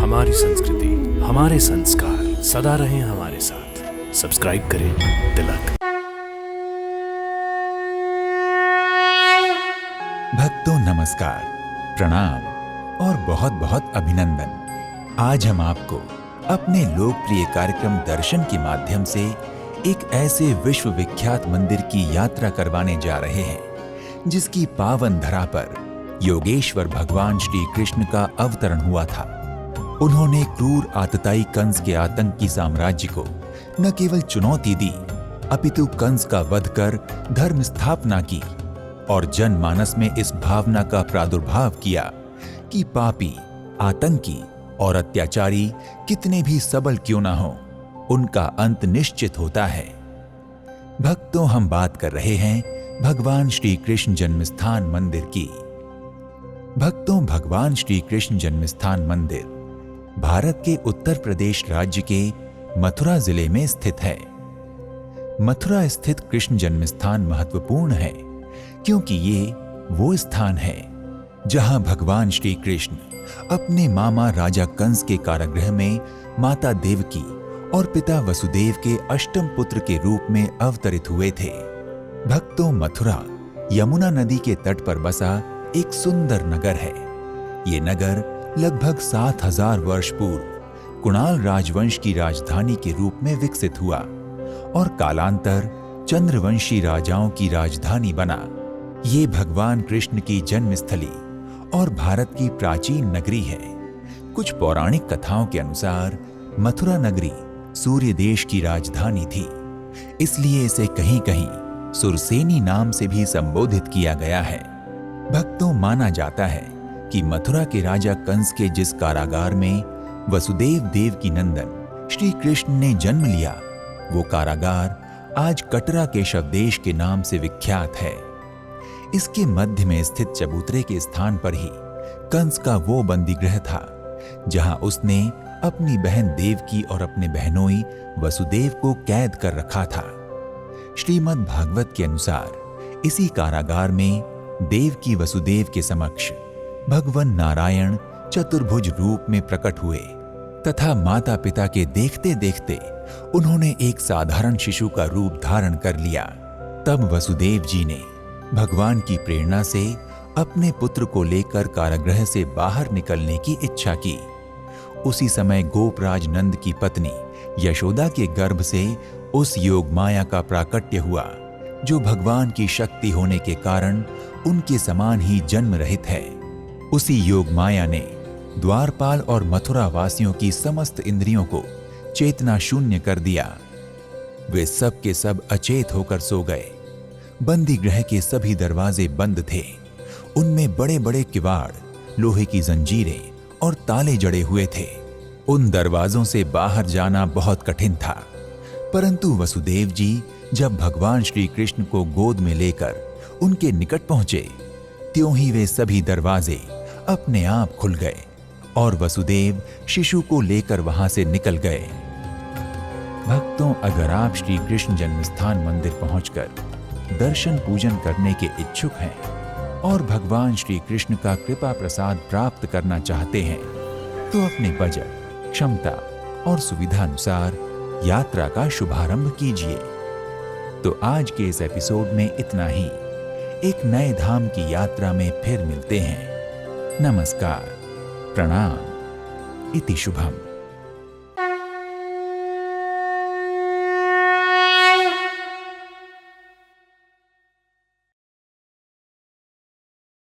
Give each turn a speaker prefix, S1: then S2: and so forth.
S1: हमारी संस्कृति, हमारे संस्कार सदा रहें हमारे साथ। सब्सक्राइब करें तिलक।
S2: भक्तों नमस्कार, प्रणाम और बहुत बहुत अभिनंदन। आज हम आपको अपने लोकप्रिय कार्यक्रम दर्शन के माध्यम से एक ऐसे विश्व विख्यात मंदिर की यात्रा करवाने जा रहे हैं जिसकी पावन धरा पर योगेश्वर भगवान श्री कृष्ण का अवतरण हुआ था। उन्होंने क्रूर आतताई कंस के आतंकी साम्राज्य को न केवल चुनौती दी, अपितु कंस का वध कर धर्म स्थापना की और जनमानस में इस भावना का प्रादुर्भाव किया कि पापी, आतंकी और अत्याचारी कितने भी सबल क्यों ना हो, उनका अंत निश्चित होता है। भक्तों, हम बात कर रहे हैं भगवान श्री कृष्ण जन्मस्थान मंदिर की। भक्तों, भगवान श्री कृष्ण जन्मस्थान मंदिर भारत के उत्तर प्रदेश राज्य के मथुरा जिले में स्थित है। मथुरा स्थित कृष्ण जन्मस्थान महत्वपूर्ण है क्योंकि ये वो स्थान है जहां भगवान श्री कृष्ण अपने मामा राजा कंस के कारागृह में माता देवकी और पिता वसुदेव के अष्टम पुत्र के रूप में अवतरित हुए थे। भक्तों, मथुरा यमुना नदी के तट पर बसा एक सुंदर नगर है। ये नगर लगभग 7000 वर्ष पूर्व कुणाल राजवंश की राजधानी के रूप में विकसित हुआ और कालांतर चंद्रवंशी राजाओं की राजधानी बना। ये भगवान कृष्ण की जन्मस्थली और भारत की प्राचीन नगरी है। कुछ पौराणिक कथाओं के अनुसार मथुरा नगरी सूर्य देश की राजधानी थी, इसलिए इसे कहीं कहीं सुरसेनी नाम से भी संबोधित किया गया है। भक्तों, माना जाता है कि मथुरा के राजा कंस के जिस कारागार में वसुदेव देवकी नंदन श्री कृष्ण ने जन्म लिया, वो कारागार आज कटरा केशव देश के नाम से विख्यात है। इसके मध्य में स्थित चबूतरे के स्थान पर ही कंस का वो बंदीगृह था जहां उसने अपनी बहन देवकी और अपने बहनोई वसुदेव को कैद कर रखा था। श्रीमद् भागवत के अनुसार इसी कारागार में देवकी वसुदेव के समक्ष भगवान नारायण चतुर्भुज रूप में प्रकट हुए तथा माता पिता के देखते देखते उन्होंने एक साधारण शिशु का रूप धारण कर लिया। तब वसुदेव जी ने भगवान की प्रेरणा से अपने पुत्र को लेकर कारागृह से बाहर निकलने की इच्छा की। उसी समय गोपराज नंद की पत्नी यशोदा के गर्भ से उस योग माया का प्राकट्य हुआ जो भगवान की शक्ति होने के कारण उनके समान ही जन्म रहित है। उसी योग माया ने द्वारपाल और मथुरा वासियों की समस्त इंद्रियों को चेतना शून्य कर दिया। वे सब के सब अचेत होकर सो गए। बंदी गृह के सभी दरवाजे बंद थे। उनमें बड़े बड़े किवाड़, लोहे की जंजीरें और ताले जड़े हुए थे। उन दरवाजों से बाहर जाना बहुत कठिन था, परंतु वसुदेव जी जब भगवान श्री कृष्ण को गोद में लेकर उनके निकट पहुंचे, त्यों ही वे सभी दरवाजे अपने आप खुल गए और वसुदेव शिशु को लेकर वहां से निकल गए। भक्तों, अगर आप श्री कृष्ण जन्मस्थान मंदिर पहुंचकर दर्शन पूजन करने के इच्छुक हैं और भगवान श्री कृष्ण का कृपा प्रसाद प्राप्त करना चाहते हैं तो अपने बजट, क्षमता और सुविधा अनुसार यात्रा का शुभारंभ कीजिए। तो आज के इस एपिसोड में इतना ही। एक नए धाम की यात्रा में फिर मिलते हैं। नमस्कार, प्रणाम, इति शुभम।